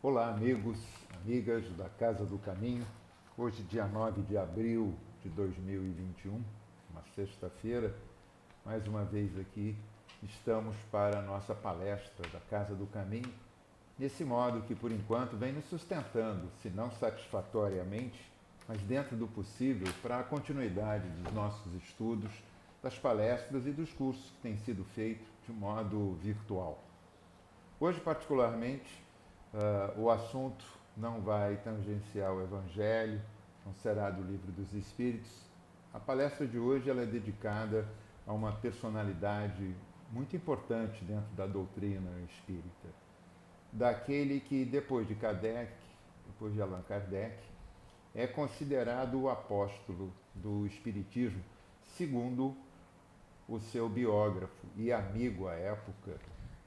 Olá, amigos, amigas da Casa do Caminho. Hoje, dia 9 de abril de 2021, uma sexta-feira, mais uma vez aqui estamos para a nossa palestra da Casa do Caminho, nesse modo que, por enquanto, vem nos sustentando, se não satisfatoriamente, mas dentro do possível, para a continuidade dos nossos estudos, das palestras e dos cursos que têm sido feitos de modo virtual. Hoje, particularmente, o assunto não vai tangenciar o Evangelho, não será do Livro dos Espíritos. A palestra de hoje ela é dedicada a uma personalidade muito importante dentro da doutrina espírita, daquele que, depois de Kardec, depois de Allan Kardec, é considerado o apóstolo do Espiritismo, segundo o seu biógrafo e amigo à época,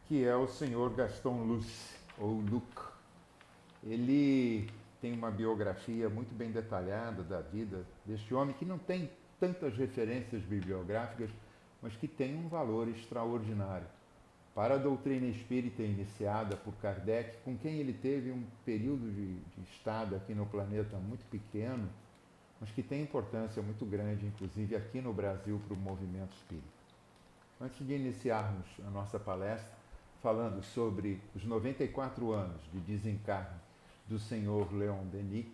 que é o senhor Gaston Luce, ou Luc. Ele tem uma biografia muito bem detalhada da vida deste homem, que não tem tantas referências bibliográficas, mas que tem um valor extraordinário. Para a doutrina espírita iniciada por Kardec, com quem ele teve um período de estada aqui no planeta muito pequeno, mas que tem importância muito grande, inclusive aqui no Brasil, para o movimento espírita. Antes de iniciarmos a nossa palestra, falando sobre os 94 anos de desencarne do senhor Leon Denis,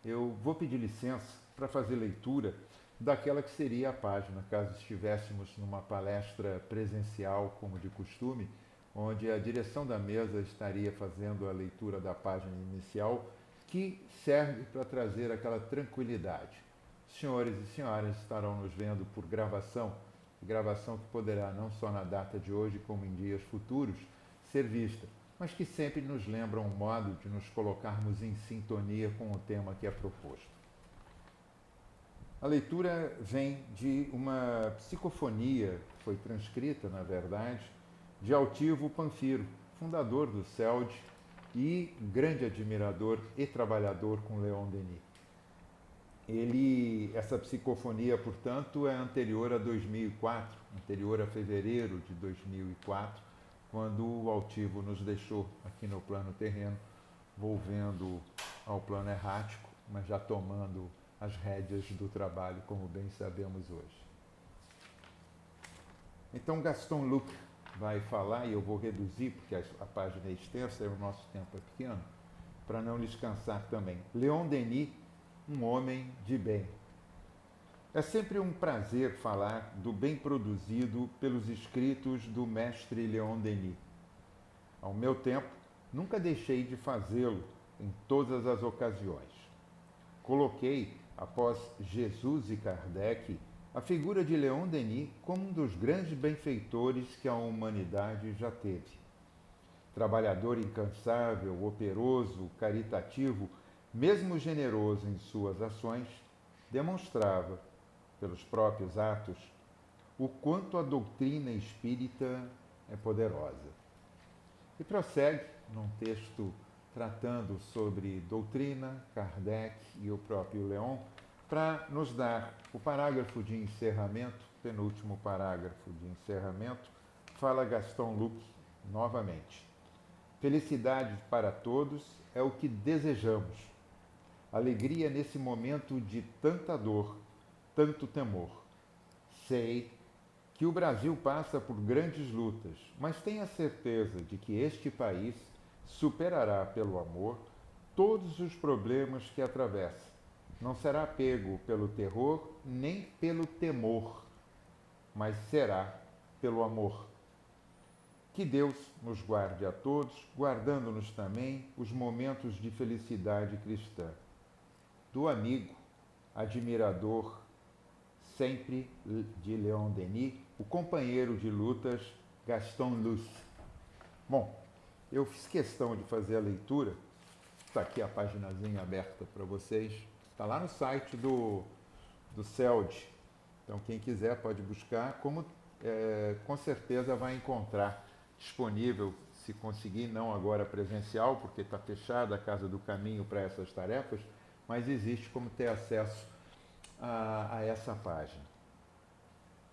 eu vou pedir licença para fazer leitura daquela que seria a página, caso estivéssemos numa palestra presencial, como de costume, onde a direção da mesa estaria fazendo a leitura da página inicial, que serve para trazer aquela tranquilidade. Senhores e senhoras estarão nos vendo por gravação que poderá, não só na data de hoje, como em dias futuros, ser vista, mas que sempre nos lembra um modo de nos colocarmos em sintonia com o tema que é proposto. A leitura vem de uma psicofonia, que foi transcrita, na verdade, de Altivo Panfiro, fundador do CELD e grande admirador e trabalhador com Leon Denis. Essa psicofonia, portanto, é anterior a 2004, anterior a fevereiro de 2004, quando o Altivo nos deixou aqui no plano terreno, volvendo ao plano errático, mas já tomando as rédeas do trabalho, como bem sabemos hoje. Então, Gaston Luc vai falar, e eu vou reduzir, porque a página é extensa e o nosso tempo é pequeno, para não lhes cansar também. Leon Denis, um homem de bem. É sempre um prazer falar do bem produzido pelos escritos do mestre Leon Denis. Ao meu tempo, nunca deixei de fazê-lo em todas as ocasiões. Coloquei, após Jesus e Kardec, a figura de Leon Denis como um dos grandes benfeitores que a humanidade já teve. Trabalhador incansável, operoso, caritativo, mesmo generoso em suas ações, demonstrava, pelos próprios atos, o quanto a doutrina espírita é poderosa. E prossegue num texto tratando sobre doutrina, Kardec e o próprio Leon, para nos dar o parágrafo de encerramento, penúltimo parágrafo de encerramento, fala Gaston Luc novamente. Felicidade para todos é o que desejamos. Alegria nesse momento de tanta dor, tanto temor. Sei que o Brasil passa por grandes lutas, mas tenha certeza de que este país superará pelo amor todos os problemas que atravessa. Não será pego pelo terror nem pelo temor, mas será pelo amor. Que Deus nos guarde a todos, guardando-nos também os momentos de felicidade cristã. Do amigo, admirador, sempre de Leon Denis, o companheiro de lutas Gaston Luc. Bom, eu fiz questão de fazer a leitura, está aqui a paginazinha aberta para vocês, está lá no site do CELD, então quem quiser pode buscar, como com certeza vai encontrar disponível, se conseguir, não agora presencial, porque está fechada a Casa do Caminho para essas tarefas, mas existe como ter acesso a essa página.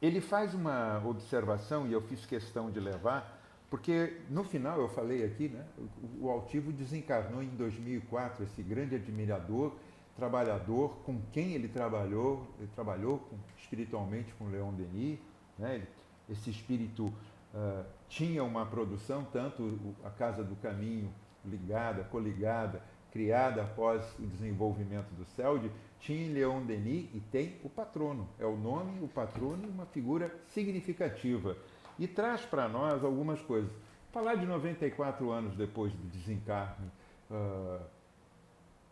Ele faz uma observação, e eu fiz questão de levar, Porque no final eu falei aqui, né, o Altivo desencarnou em 2004, esse grande admirador, trabalhador, com quem ele trabalhou espiritualmente com Leon Denis, né, esse espírito tinha uma produção, tanto a Casa do Caminho ligada, coligada, criada após o desenvolvimento do CELD, tinha em Leon Denis e tem o patrono. É o nome, o patrono e uma figura significativa. E traz para nós algumas coisas. Falar de 94 anos depois do desencarne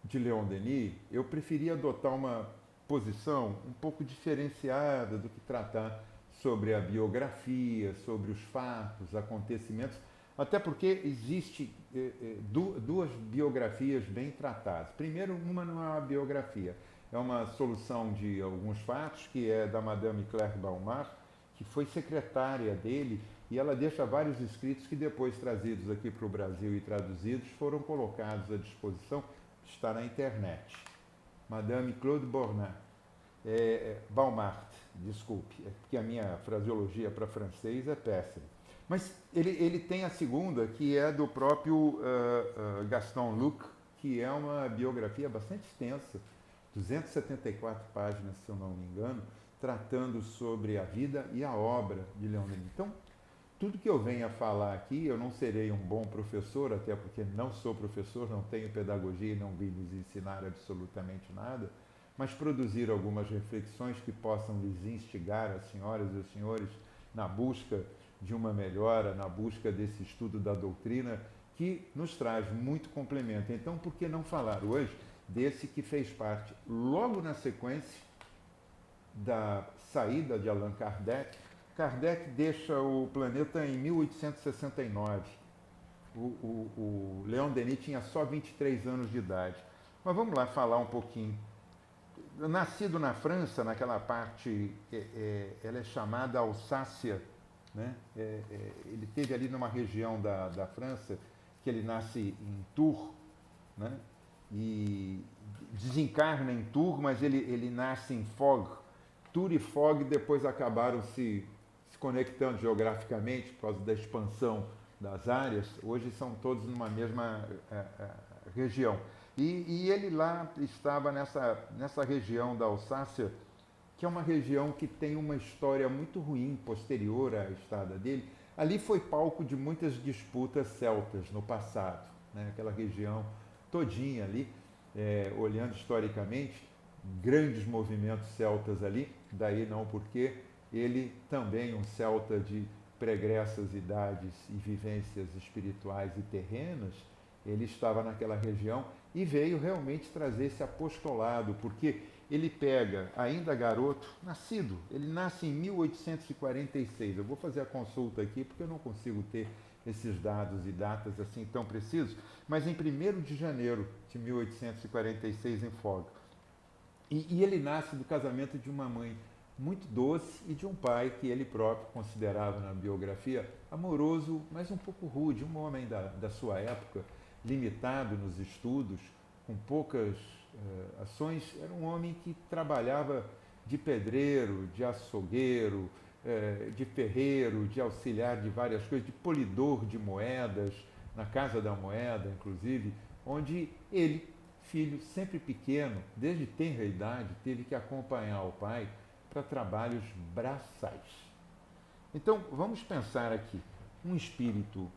de Leon Denis, eu preferi adotar uma posição um pouco diferenciada do que tratar sobre a biografia, sobre os fatos, acontecimentos, até porque existe duas biografias bem tratadas. Primeiro, uma não é uma biografia, é uma solução de alguns fatos, que é da Madame Claire Balmar, que foi secretária dele, e ela deixa vários escritos que depois, trazidos aqui para o Brasil e traduzidos, foram colocados à disposição, está na internet. Madame Claude Balmart, desculpe, porque a minha fraseologia para francês é péssima. Mas ele tem a segunda, que é do próprio Gaston Luc, que é uma biografia bastante extensa, 274 páginas, se eu não me engano, tratando sobre a vida e a obra de Leon Denis. Então, tudo que eu venha falar aqui, eu não serei um bom professor, até porque não sou professor, não tenho pedagogia e não vim lhes ensinar absolutamente nada, mas produzir algumas reflexões que possam lhes instigar, as senhoras e os senhores, na busca de uma melhora, na busca desse estudo da doutrina, que nos traz muito complemento. Então, por que não falar hoje desse que fez parte, logo na sequência da saída de Allan Kardec? Kardec deixa o planeta em 1869. O Leon Denis tinha só 23 anos de idade. Mas vamos lá falar um pouquinho. Nascido na França, naquela parte, ela é chamada Alsácia, né? Ele teve ali numa região da França, que ele nasce em Tours, né? E desencarna em Tours, mas ele nasce em Fogg. Tours e Fogg depois acabaram se conectando geograficamente por causa da expansão das áreas. Hoje são todos numa mesma região. E ele lá estava nessa região da Alsácia, que é uma região que tem uma história muito ruim posterior à estada dele. Ali foi palco de muitas disputas celtas no passado, né? Aquela região todinha ali, olhando historicamente, grandes movimentos celtas ali, daí não porque ele também, um celta de pregressas idades e vivências espirituais e terrenas, ele estava naquela região e veio realmente trazer esse apostolado, porque ele pega, ainda garoto, ele nasce em 1846. Eu vou fazer a consulta aqui porque eu não consigo ter esses dados e datas assim tão precisos, mas em 1º de janeiro de 1846 em Fogg. E ele nasce do casamento de uma mãe muito doce e de um pai que ele próprio considerava na biografia amoroso, mas um pouco rude, um homem da sua época, limitado nos estudos, com poucas ações. Era um homem que trabalhava de pedreiro, de açougueiro, de ferreiro, de auxiliar de várias coisas, de polidor de moedas, na Casa da Moeda, inclusive, onde ele, filho sempre pequeno, desde tenra idade, teve que acompanhar o pai para trabalhos braçais. Então, vamos pensar aqui, um espírito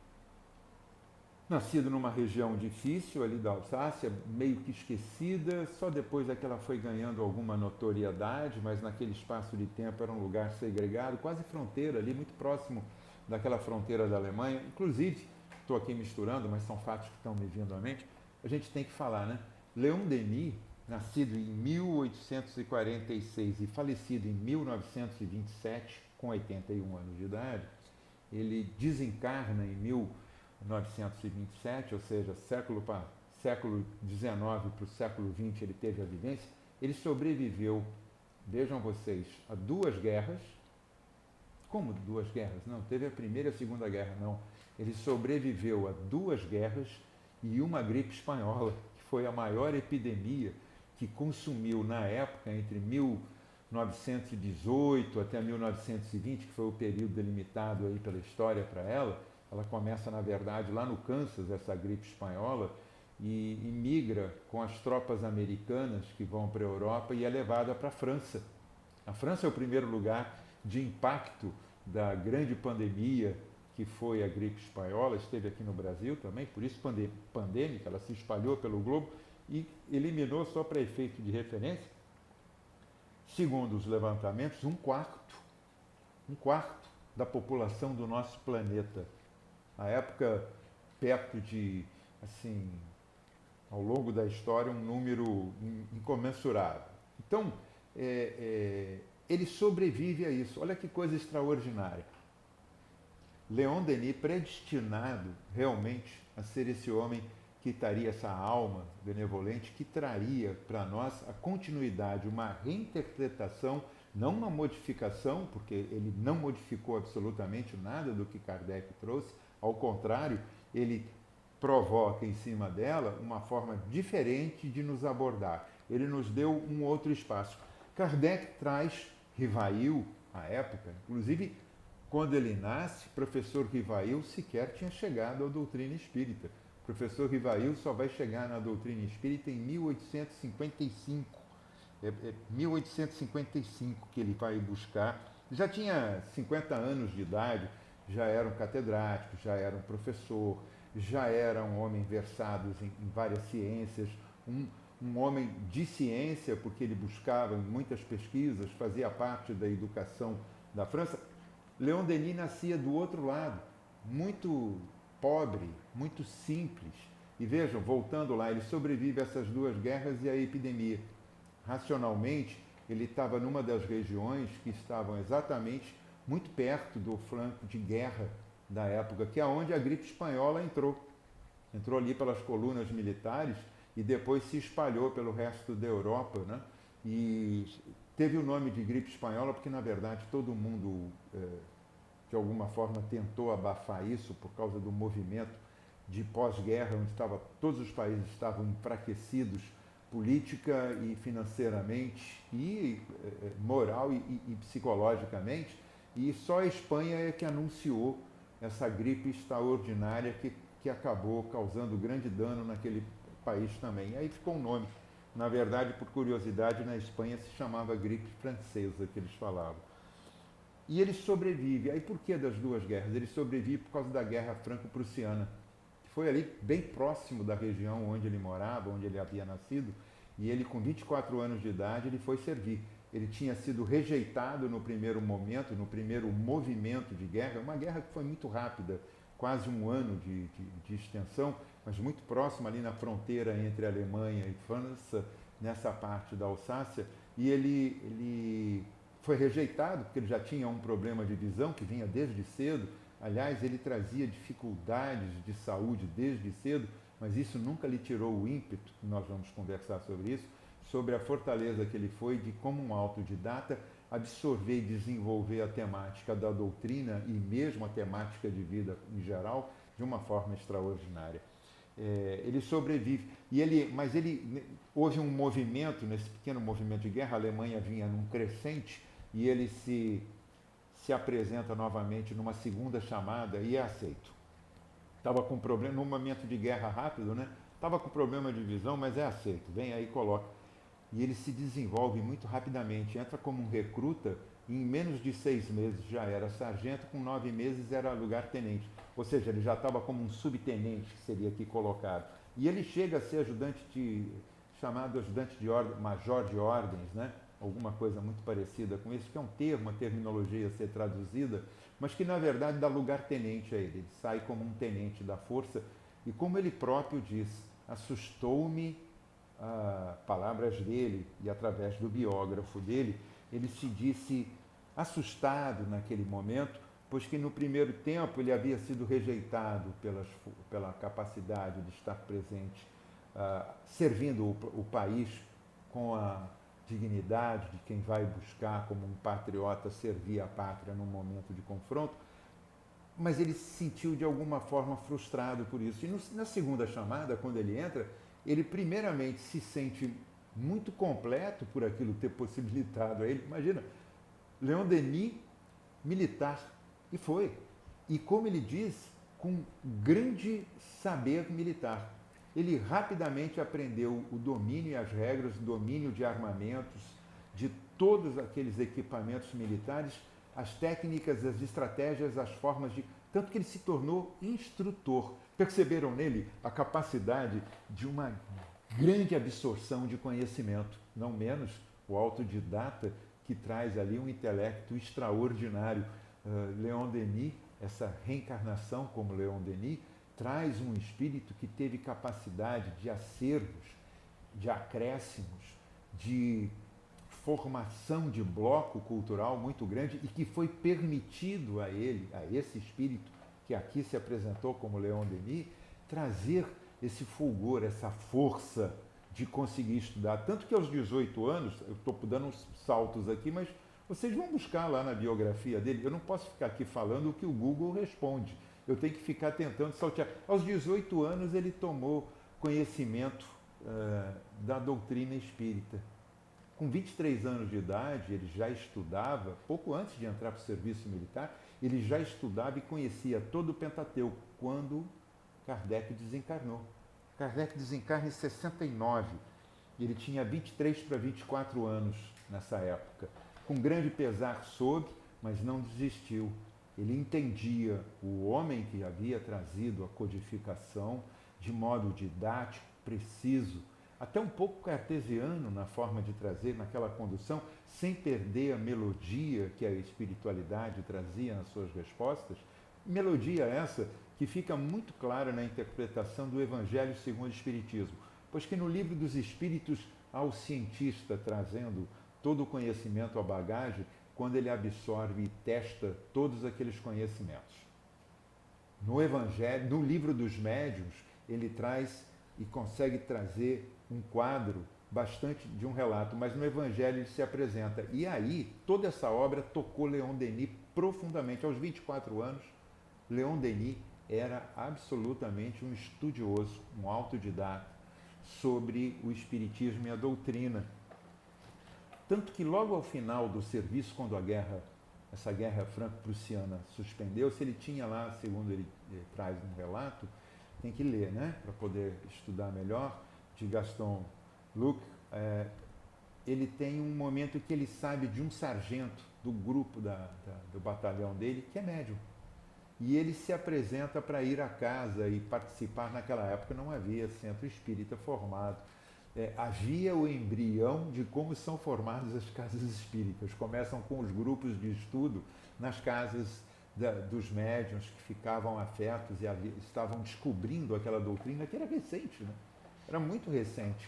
nascido numa região difícil ali da Alsácia, meio que esquecida, só depois é que ela foi ganhando alguma notoriedade, mas naquele espaço de tempo era um lugar segregado, quase fronteira ali, muito próximo daquela fronteira da Alemanha. Inclusive, estou aqui misturando, mas são fatos que estão me vindo à mente, a gente tem que falar, né? Leon Denis, nascido em 1846 e falecido em 1927, com 81 anos de idade, ele desencarna em 1927, ou seja, século XIX para o século XX ele teve a vivência. Ele sobreviveu, vejam vocês, a 2 guerras. Como 2 guerras? Não, teve a Primeira e a Segunda Guerra, não. Ele sobreviveu a 2 guerras e uma gripe espanhola, que foi a maior epidemia que consumiu na época, entre 1918 até 1920, que foi o período delimitado aí pela história para ela, Ela começa, na verdade, lá no Kansas, essa gripe espanhola, e migra com as tropas americanas que vão para a Europa e é levada para a França. A França é o primeiro lugar de impacto da grande pandemia que foi a gripe espanhola, esteve aqui no Brasil também, por isso pandêmica, ela se espalhou pelo globo e eliminou, só para efeito de referência, segundo os levantamentos, um quarto da população do nosso planeta. Na época, perto de, assim, ao longo da história, um número incomensurável. Então, ele sobrevive a isso. Olha que coisa extraordinária. Leon Denis, predestinado realmente a ser esse homem que traria essa alma benevolente, que traria para nós a continuidade, uma reinterpretação, não uma modificação, porque ele não modificou absolutamente nada do que Kardec trouxe, ao contrário, ele provoca em cima dela uma forma diferente de nos abordar. Ele nos deu um outro espaço. Kardec traz Rivail, à época, inclusive quando ele nasce, professor Rivail sequer tinha chegado à doutrina espírita. O professor Rivail só vai chegar na doutrina espírita em 1855. 1855 que ele vai buscar. Já tinha 50 anos de idade, já era um catedrático, já era um professor, já era um homem versado em várias ciências, um homem de ciência, porque ele buscava em muitas pesquisas, fazia parte da educação da França. Leon Denis nascia do outro lado, muito pobre, muito simples. E vejam, voltando lá, ele sobrevive a essas duas guerras e a epidemia. Racionalmente, ele estava numa das regiões que estavam exatamente muito perto do flanco de guerra da época, que é onde a gripe espanhola entrou. Entrou ali pelas colunas militares e depois se espalhou pelo resto da Europa, né? E teve o nome de gripe espanhola porque, na verdade, todo mundo, de alguma forma, tentou abafar isso por causa do movimento de pós-guerra, onde todos os países estavam enfraquecidos política e financeiramente, e moral e psicologicamente, e só a Espanha é que anunciou essa gripe extraordinária que acabou causando grande dano naquele país também. Aí ficou um nome. Na verdade, por curiosidade, na Espanha se chamava gripe francesa, que eles falavam. E ele sobrevive. Aí por que das duas guerras? Ele sobrevive por causa da Guerra Franco-Prussiana, que foi ali bem próximo da região onde ele morava, onde ele havia nascido, e ele com 24 anos de idade ele foi servir. Ele tinha sido rejeitado no primeiro momento, no primeiro movimento de guerra, uma guerra que foi muito rápida, quase um ano de extensão, mas muito próxima ali na fronteira entre a Alemanha e França, nessa parte da Alsácia, e ele foi rejeitado porque ele já tinha um problema de visão que vinha desde cedo. Aliás, ele trazia dificuldades de saúde desde cedo, mas isso nunca lhe tirou o ímpeto, nós vamos conversar sobre isso, sobre a fortaleza que ele foi de, como um autodidata, absorver e desenvolver a temática da doutrina e mesmo a temática de vida em geral de uma forma extraordinária. Ele sobrevive, mas houve um movimento, nesse pequeno movimento de guerra, a Alemanha vinha num crescente e ele se apresenta novamente numa segunda chamada e é aceito. Estava com problema, num momento de guerra rápido, né? Estava com problema de visão, mas é aceito, vem aí e coloca. E ele se desenvolve muito rapidamente, entra como um recruta e em menos de 6 meses já era sargento, com 9 meses era lugar-tenente. Ou seja, ele já estava como um subtenente, que seria aqui colocado. E ele chega a ser chamado ajudante de ordem, major de ordens, né? Alguma coisa muito parecida com isso, que é um termo, uma terminologia a ser traduzida, mas que na verdade dá lugar-tenente a ele. Ele sai como um tenente da força e, como ele próprio diz, assustou-me, palavras dele e através do biógrafo dele, ele se disse assustado naquele momento, pois que no primeiro tempo ele havia sido rejeitado pela capacidade de estar presente, servindo o país com a dignidade de quem vai buscar como um patriota servir a pátria num momento de confronto, mas ele se sentiu de alguma forma frustrado por isso. E na segunda chamada, quando ele entra, ele primeiramente se sente muito completo por aquilo ter possibilitado a ele. Imagina, Leon Denis, militar, e foi. E como ele diz, com grande saber militar. Ele rapidamente aprendeu o domínio e as regras, o domínio de armamentos, de todos aqueles equipamentos militares, as técnicas, as estratégias, as formas de... Tanto que ele se tornou instrutor. Perceberam nele a capacidade de uma grande absorção de conhecimento, não menos o autodidata, que traz ali um intelecto extraordinário. Leon Denis, essa reencarnação como Leon Denis, traz um espírito que teve capacidade de acervos, de acréscimos, de formação de bloco cultural muito grande e que foi permitido a ele, a esse espírito que aqui se apresentou como Leon Denis, trazer esse fulgor, essa força de conseguir estudar. Tanto que aos 18 anos, eu estou dando uns saltos aqui, mas vocês vão buscar lá na biografia dele. Eu não posso ficar aqui falando o que o Google responde. Eu tenho que ficar tentando saltear. Aos 18 anos ele tomou conhecimento da doutrina espírita. Com 23 anos de idade, ele já estudava, pouco antes de entrar para o serviço militar, ele já estudava e conhecia todo o Pentateuco, quando Kardec desencarnou. Kardec desencarna em 69. Ele tinha 23 para 24 anos nessa época. Com grande pesar soube, mas não desistiu. Ele entendia o homem que havia trazido a codificação de modo didático, preciso, até um pouco cartesiano na forma de trazer, naquela condução, sem perder a melodia que a espiritualidade trazia nas suas respostas. Melodia essa que fica muito clara na interpretação do Evangelho segundo o Espiritismo, pois que no Livro dos Espíritos há o cientista trazendo todo o conhecimento à bagagem, quando ele absorve e testa todos aqueles conhecimentos. No Evangelho, no Livro dos Médiuns, ele traz e consegue trazer um quadro bastante de um relato, mas no Evangelho ele se apresenta. E aí, toda essa obra tocou Leon Denis profundamente. Aos 24 anos, Leon Denis era absolutamente um estudioso, um autodidata sobre o Espiritismo e a doutrina. Tanto que logo ao final do serviço, quando essa guerra franco-prussiana suspendeu-se, ele tinha lá, segundo ele traz um relato, tem que ler, né, para poder estudar melhor, de Gaston Luc, ele tem um momento que ele sabe de um sargento do grupo do batalhão dele, que é médium. E ele se apresenta para ir à casa e participar. Naquela época não havia centro espírita formado. Havia o embrião de como são formadas as casas espíritas. Começam com os grupos de estudo nas casas dos médiuns que ficavam afetos e estavam descobrindo aquela doutrina que era recente, né? Era muito recente.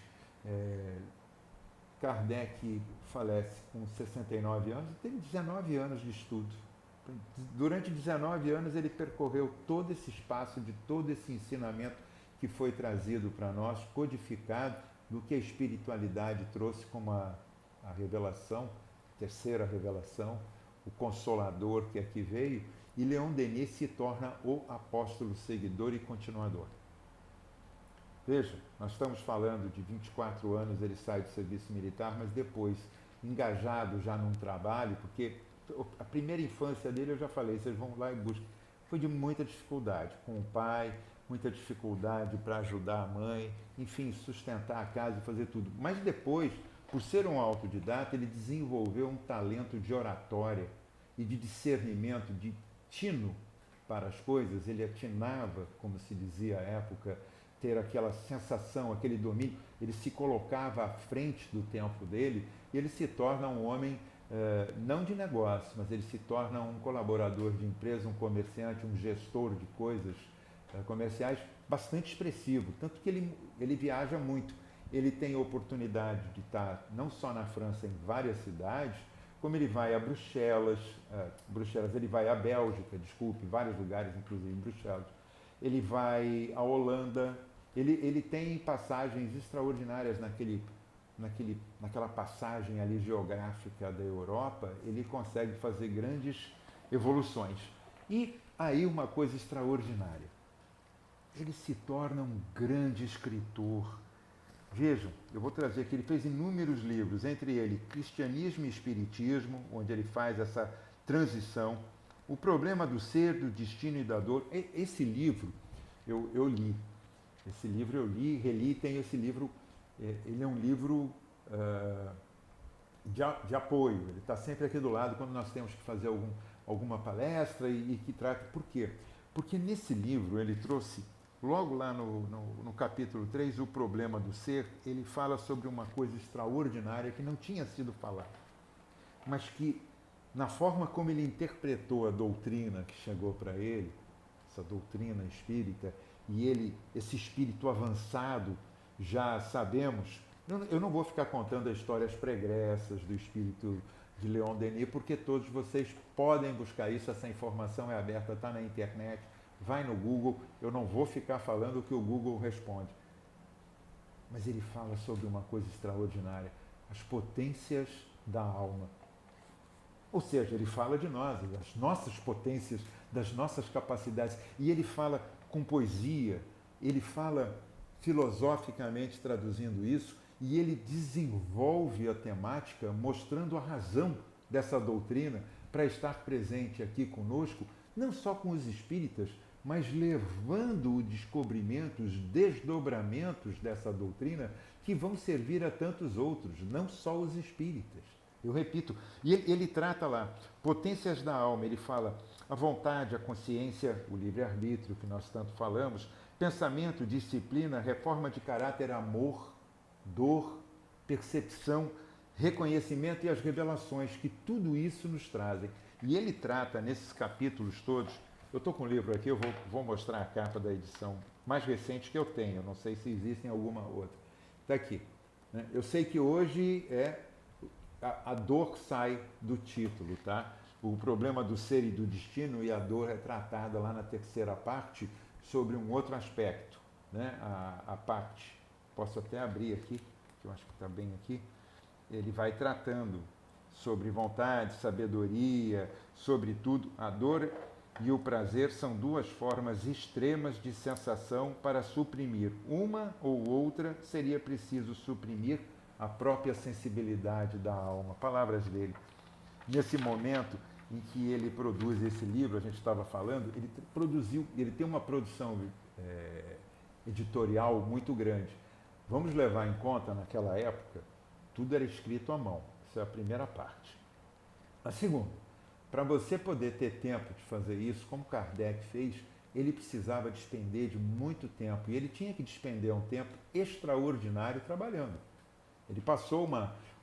Kardec falece com 69 anos e teve 19 anos de estudo. Durante 19 anos ele percorreu todo esse espaço de todo esse ensinamento que foi trazido para nós, codificado, do que a espiritualidade trouxe como a revelação, terceira revelação, o Consolador que aqui veio, e Leon Denis se torna o apóstolo seguidor e continuador. Veja, nós estamos falando de 24 anos, ele sai do serviço militar, mas depois, engajado já num trabalho, porque a primeira infância dele, eu já falei, vocês vão lá e buscam, foi de muita dificuldade, com o pai, muita dificuldade para ajudar a mãe, enfim, sustentar a casa e fazer tudo. Mas depois, por ser um autodidata, ele desenvolveu um talento de oratória e de discernimento, de tino para as coisas. Ele atinava, como se dizia à época, ter aquela sensação, aquele domínio. Ele se colocava à frente do tempo dele e ele se torna um homem, não de negócio, mas ele se torna um colaborador de empresa, um comerciante, um gestor de coisas comerciais bastante expressivo, tanto que ele viaja muito. Ele tem a oportunidade de estar não só na França, em várias cidades, como ele vai a Bruxelas, ele vai à Bélgica, vários lugares, inclusive Bruxelas. Ele vai à Holanda, ele tem passagens extraordinárias naquela passagem ali geográfica da Europa, ele consegue fazer grandes evoluções. E aí uma coisa extraordinária. Ele se torna um grande escritor. Vejam, eu vou trazer aqui, ele fez inúmeros livros, entre eles Cristianismo e Espiritismo, onde ele faz essa transição. O problema do ser, do destino e da dor. Esse livro eu li. Esse livro eu li, reli, tem esse livro. Ele é um livro de apoio. Ele está sempre aqui do lado quando nós temos que fazer alguma palestra e que trata. Por quê? Porque nesse livro ele trouxe, logo lá no capítulo 3, o problema do ser, ele fala sobre uma coisa extraordinária que não tinha sido falada, mas que, na forma como ele interpretou a doutrina que chegou para ele, essa doutrina espírita, e ele, esse espírito avançado, já sabemos. Eu não vou ficar contando as histórias pregressas do espírito de Leon Denis, porque todos vocês podem buscar isso, essa informação é aberta, está na internet, vai no Google, eu não vou ficar falando o que o Google responde. Mas ele fala sobre uma coisa extraordinária, as potências da alma. Ou seja, ele fala de nós, das nossas potências, das nossas capacidades, e ele fala com poesia, ele fala filosoficamente traduzindo isso, e ele desenvolve a temática mostrando a razão dessa doutrina para estar presente aqui conosco, não só com os espíritas, mas levando o descobrimento, os desdobramentos dessa doutrina que vão servir a tantos outros, não só os espíritas. Eu repito, e ele trata lá, potências da alma, ele fala a vontade, a consciência, o livre-arbítrio que nós tanto falamos, pensamento, disciplina, reforma de caráter, amor, dor, percepção, reconhecimento e as revelações que tudo isso nos trazem. E ele trata nesses capítulos todos, eu estou com o livro aqui, eu vou mostrar a capa da edição mais recente que eu tenho, não sei se existe alguma outra. Está aqui. Né? Eu sei que hoje a dor sai do título, tá? O problema do ser e do destino e a dor é tratada lá na terceira parte sobre um outro aspecto, né? A parte, posso até abrir aqui, que eu acho que está bem aqui, ele vai tratando sobre vontade, sabedoria, sobre tudo. A dor e o prazer são duas formas extremas de sensação para suprimir. Uma ou outra seria preciso suprimir a própria sensibilidade da alma. Palavras dele. Nesse momento em que ele produz esse livro, a gente estava falando, ele tem uma produção editorial muito grande. Vamos levar em conta, naquela época, tudo era escrito à mão. Essa é a primeira parte. A segunda, para você poder ter tempo de fazer isso, como Kardec fez, ele precisava despender de muito tempo. E ele tinha que despender um tempo extraordinário trabalhando. Ele passou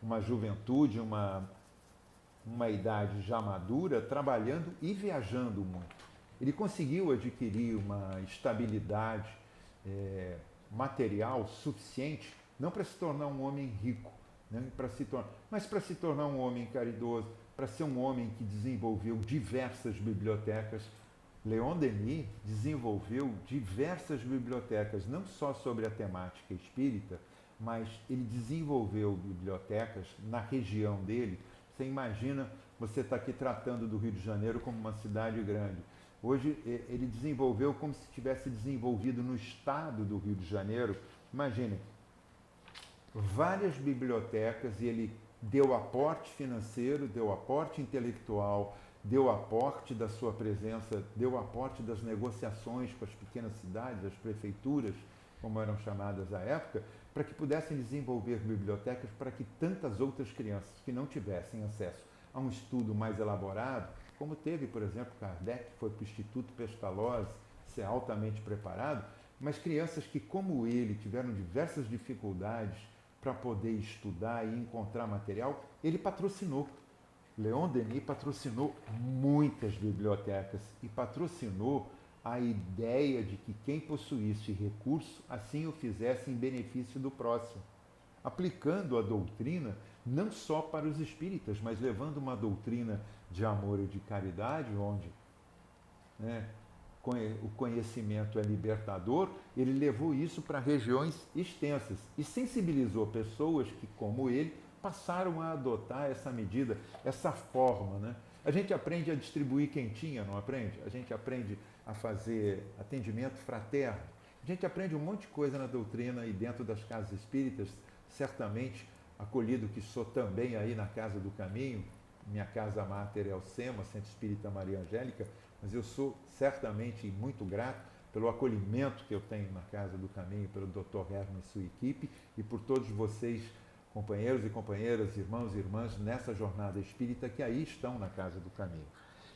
uma juventude, uma idade já madura, trabalhando e viajando muito. Ele conseguiu adquirir uma estabilidade material suficiente, não para se tornar um homem rico, né, mas para se tornar um homem caridoso, para ser um homem que desenvolveu diversas bibliotecas. Leon Denis desenvolveu diversas bibliotecas, não só sobre a temática espírita, mas ele desenvolveu bibliotecas na região dele. Você imagina, você está aqui tratando do Rio de Janeiro como uma cidade grande. Hoje ele desenvolveu como se tivesse desenvolvido no estado do Rio de Janeiro. Imaginem, várias bibliotecas, e ele deu aporte financeiro, deu aporte intelectual, deu aporte da sua presença, deu aporte das negociações com as pequenas cidades, as prefeituras, como eram chamadas à época, para que pudessem desenvolver bibliotecas para que tantas outras crianças que não tivessem acesso a um estudo mais elaborado, como teve, por exemplo, Kardec, que foi para o Instituto Pestalozzi, ser altamente preparado, mas crianças que, como ele, tiveram diversas dificuldades para poder estudar e encontrar material, ele patrocinou. Leon Denis patrocinou muitas bibliotecas e patrocinou a ideia de que quem possuísse recurso assim o fizesse em benefício do próximo, aplicando a doutrina não só para os espíritas, mas levando uma doutrina de amor e de caridade, onde o conhecimento é libertador. Ele levou isso para regiões extensas e sensibilizou pessoas que, como ele, passaram a adotar essa medida, essa forma. Né? A gente aprende a distribuir quentinha, não aprende? A gente aprende a fazer atendimento fraterno. A gente aprende um monte de coisa na doutrina e dentro das casas espíritas, certamente acolhido que sou também aí na Casa do Caminho, minha casa máter é o SEMA, Centro Espírita Maria Angélica, mas eu sou certamente muito grato pelo acolhimento que eu tenho na Casa do Caminho, pelo Dr. Herman e sua equipe, e por todos vocês, companheiros e companheiras, irmãos e irmãs, nessa jornada espírita que aí estão na Casa do Caminho.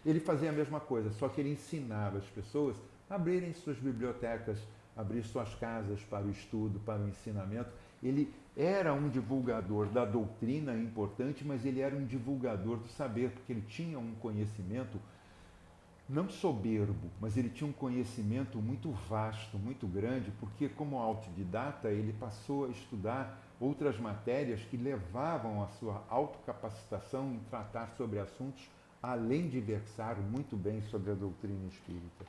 Ele fazia a mesma coisa, só que ele ensinava as pessoas a abrirem suas bibliotecas, abrir suas casas para o estudo, para o ensinamento. Ele era um divulgador da doutrina importante, mas ele era um divulgador do saber, porque ele tinha um conhecimento não soberbo, mas ele tinha um conhecimento muito vasto, muito grande, porque como autodidata ele passou a estudar outras matérias que levavam à sua autocapacitação em tratar sobre assuntos, além de versar muito bem sobre a doutrina espírita.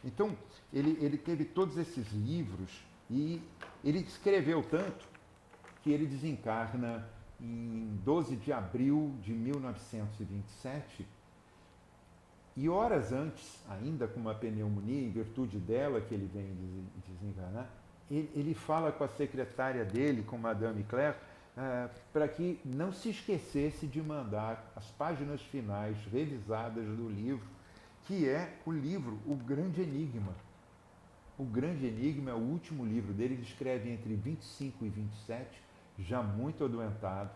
Então, ele teve todos esses livros e ele escreveu tanto que ele desencarna em 12 de abril de 1927 e horas antes, ainda com uma pneumonia, em virtude dela que ele vem desencarnar, ele fala com a secretária dele, com Madame Claire, para que não se esquecesse de mandar as páginas finais revisadas do livro, que é o livro O Grande Enigma. O Grande Enigma é o último livro dele, ele escreve entre 25 e 27, já muito adoentado,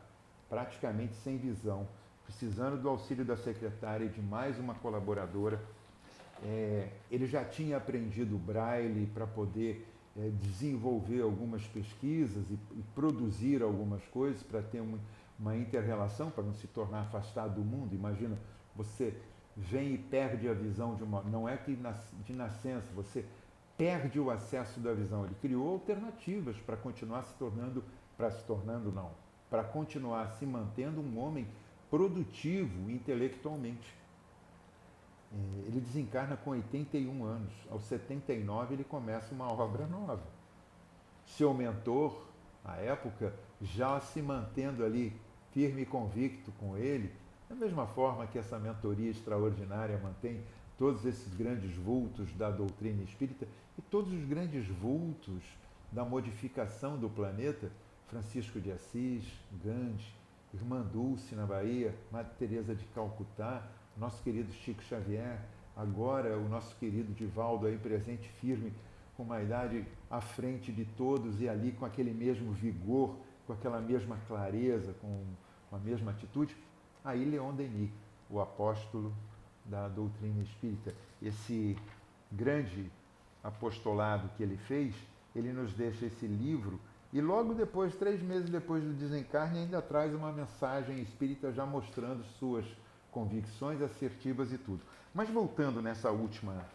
praticamente sem visão, precisando do auxílio da secretária e de mais uma colaboradora. Ele já tinha aprendido Braille para poder desenvolver algumas pesquisas e produzir algumas coisas para ter uma inter-relação, para não se tornar afastado do mundo. Imagina, você vem e perde a visão de uma... Não é que de nascença, você perde o acesso da visão. Ele criou alternativas para continuar para continuar se mantendo um homem produtivo intelectualmente. Ele desencarna com 81 anos. Aos 79 ele começa uma obra nova. Seu mentor, à época, já se mantendo ali firme e convicto com ele, da mesma forma que essa mentoria extraordinária mantém todos esses grandes vultos da doutrina espírita e todos os grandes vultos da modificação do planeta, Francisco de Assis, Gandhi, Irmã Dulce na Bahia, Madre Teresa de Calcutá, nosso querido Chico Xavier, agora o nosso querido Divaldo aí presente firme, com uma idade à frente de todos e ali com aquele mesmo vigor, com aquela mesma clareza, com a mesma atitude. Aí Leon Denis, o apóstolo da doutrina espírita, esse grande apostolado que ele fez, ele nos deixa esse livro e logo depois, 3 meses depois do desencarne, ainda traz uma mensagem espírita já mostrando suas convicções assertivas e tudo. Mas voltando nessa última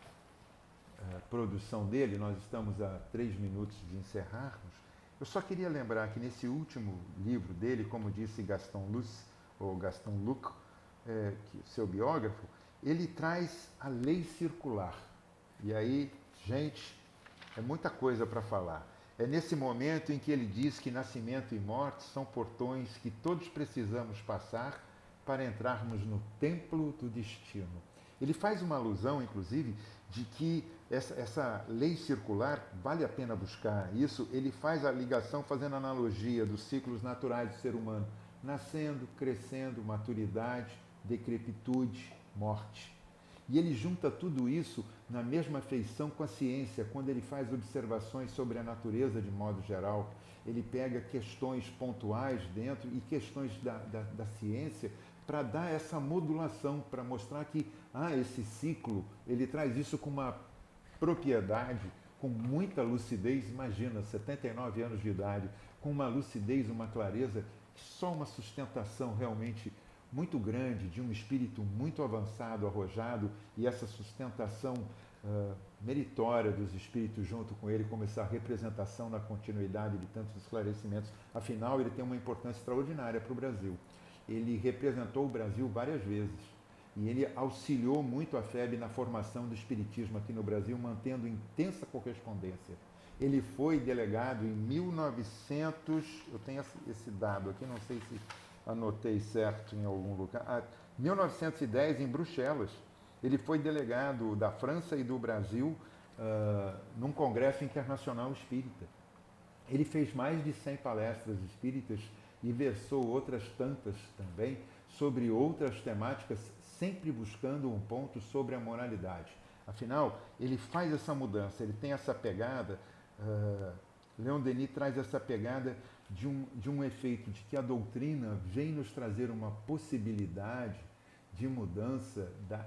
produção dele, nós estamos a 3 minutos de encerrarmos, eu só queria lembrar que nesse último livro dele, como disse Gaston Luc, seu biógrafo, ele traz a lei circular. E aí, gente, é muita coisa para falar. É nesse momento em que ele diz que nascimento e morte são portões que todos precisamos passar para entrarmos no templo do destino. Ele faz uma alusão, inclusive, de que essa lei circular, vale a pena buscar isso, ele faz a ligação fazendo analogia dos ciclos naturais do ser humano, nascendo, crescendo, maturidade, decrepitude, morte. E ele junta tudo isso na mesma feição com a ciência, quando ele faz observações sobre a natureza de modo geral. Ele pega questões pontuais dentro e questões da ciência para dar essa modulação, para mostrar que esse ciclo, ele traz isso com uma propriedade, com muita lucidez. Imagina, 79 anos de idade, com uma lucidez, uma clareza, só uma sustentação realmente muito grande, de um espírito muito avançado, arrojado, e essa sustentação meritória dos espíritos junto com ele, como essa representação na continuidade de tantos esclarecimentos. Afinal, ele tem uma importância extraordinária para o Brasil. Ele representou o Brasil várias vezes e ele auxiliou muito a FEB na formação do espiritismo aqui no Brasil, mantendo intensa correspondência. Ele foi delegado em 1900, eu tenho esse dado aqui, não sei se anotei certo em algum lugar, 1910 em Bruxelas. Ele foi delegado da França e do Brasil num congresso internacional espírita. Ele fez mais de 100 palestras espíritas e versou outras tantas também sobre outras temáticas, sempre buscando um ponto sobre a moralidade. Afinal, ele faz essa mudança, ele tem essa pegada, Leon Denis traz essa pegada de um efeito de que a doutrina vem nos trazer uma possibilidade de mudança da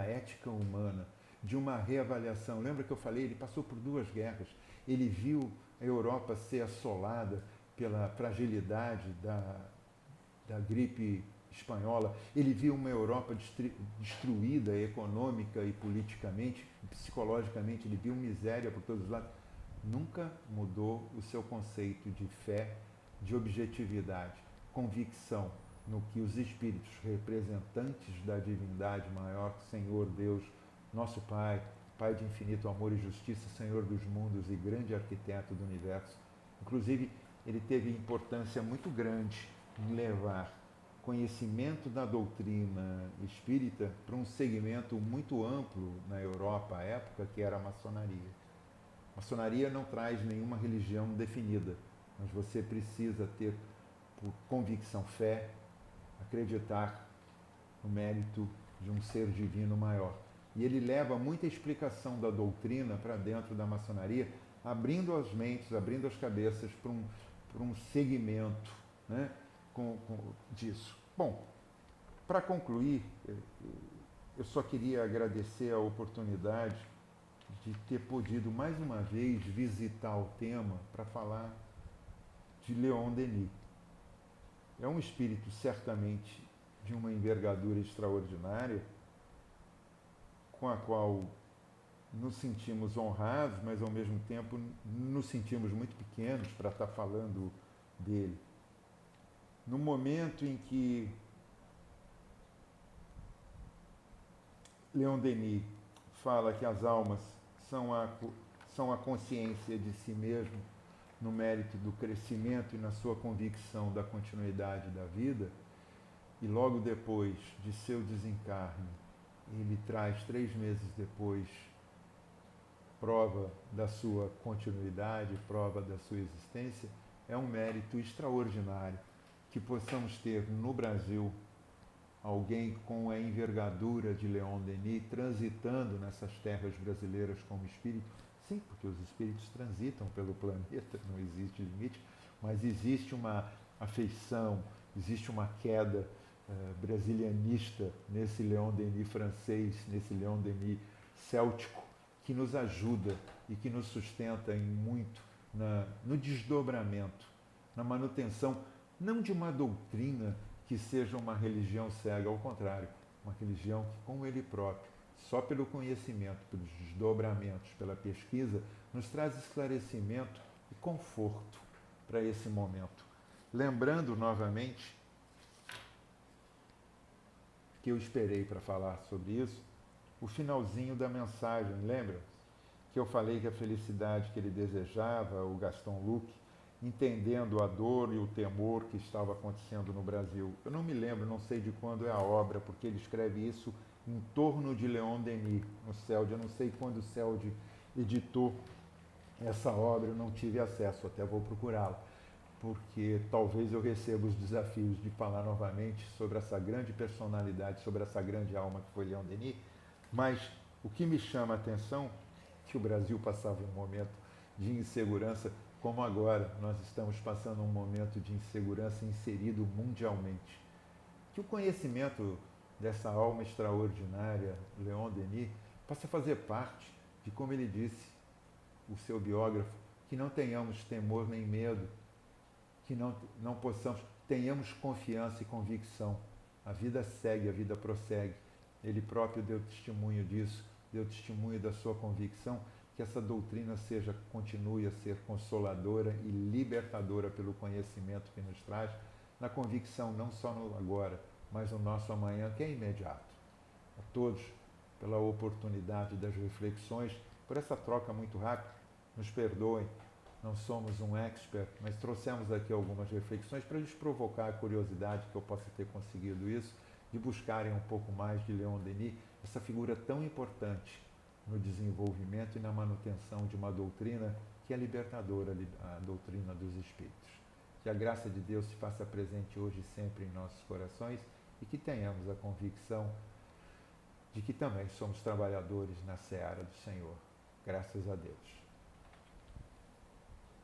ética humana, de uma reavaliação. Lembra que eu falei, ele passou por 2 guerras, ele viu a Europa ser assolada pela fragilidade da gripe espanhola, ele viu uma Europa destruída econômica e politicamente, psicologicamente, ele viu miséria por todos os lados. Nunca mudou o seu conceito de fé, de objetividade, convicção no que os espíritos representantes da divindade maior, Senhor Deus, nosso Pai, Pai de infinito amor e justiça, Senhor dos mundos e grande arquiteto do universo. Inclusive, ele teve importância muito grande em levar conhecimento da doutrina espírita para um segmento muito amplo na Europa à época, que era a maçonaria. A maçonaria não traz nenhuma religião definida, mas você precisa ter, por convicção, fé, acreditar no mérito de um ser divino maior. E ele leva muita explicação da doutrina para dentro da maçonaria, abrindo as mentes, abrindo as cabeças para um segmento, né, disso. Bom, para concluir, eu só queria agradecer a oportunidade de ter podido mais uma vez visitar o tema para falar de Leon Denis. É um espírito certamente de uma envergadura extraordinária, com a qual nos sentimos honrados, mas ao mesmo tempo nos sentimos muito pequenos para estar falando dele. No momento em que Leon Denis fala que as almas são a consciência de si mesmo no mérito do crescimento e na sua convicção da continuidade da vida, e logo depois de seu desencarne, ele traz 3 meses depois prova da sua continuidade, prova da sua existência, é um mérito extraordinário que possamos ter no Brasil alguém com a envergadura de Leon Denis transitando nessas terras brasileiras como espírito. Sim, porque os espíritos transitam pelo planeta, não existe limite, mas existe uma afeição, existe uma queda brasilianista nesse Leon Denis francês, nesse Leon Denis céltico, que nos ajuda e que nos sustenta em muito no desdobramento, na manutenção, não de uma doutrina que seja uma religião cega, ao contrário, uma religião que, como ele próprio, só pelo conhecimento, pelos desdobramentos, pela pesquisa, nos traz esclarecimento e conforto para esse momento. Lembrando novamente que eu esperei para falar sobre isso, o finalzinho da mensagem, lembra? Que eu falei que a felicidade que ele desejava, o Gaston Luc, entendendo a dor e o temor que estava acontecendo no Brasil. Eu não me lembro, não sei de quando é a obra, porque ele escreve isso em torno de Leon Denis, no CELD. Eu não sei quando o CELD editou essa obra, eu não tive acesso, até vou procurá-la, porque talvez eu receba os desafios de falar novamente sobre essa grande personalidade, sobre essa grande alma que foi Leon Denis, mas o que me chama a atenção é que o Brasil passava um momento de insegurança, como agora nós estamos passando um momento de insegurança inserido mundialmente. Que o conhecimento dessa alma extraordinária, Leon Denis, possa fazer parte de, como ele disse, o seu biógrafo, que não tenhamos temor nem medo, que não possamos, tenhamos confiança e convicção. A vida segue, a vida prossegue. Ele próprio deu testemunho disso, deu testemunho da sua convicção, que essa doutrina continue a ser consoladora e libertadora pelo conhecimento que nos traz, na convicção não só no agora, mas no nosso amanhã, que é imediato. A todos, pela oportunidade das reflexões, por essa troca muito rápida, nos perdoem, não somos um expert, mas trouxemos aqui algumas reflexões para lhes provocar a curiosidade que eu possa ter conseguido isso, de buscarem um pouco mais de Leon Denis, essa figura tão importante no desenvolvimento e na manutenção de uma doutrina que é libertadora, a doutrina dos espíritos. Que a graça de Deus se faça presente hoje e sempre em nossos corações e que tenhamos a convicção de que também somos trabalhadores na seara do Senhor. Graças a Deus.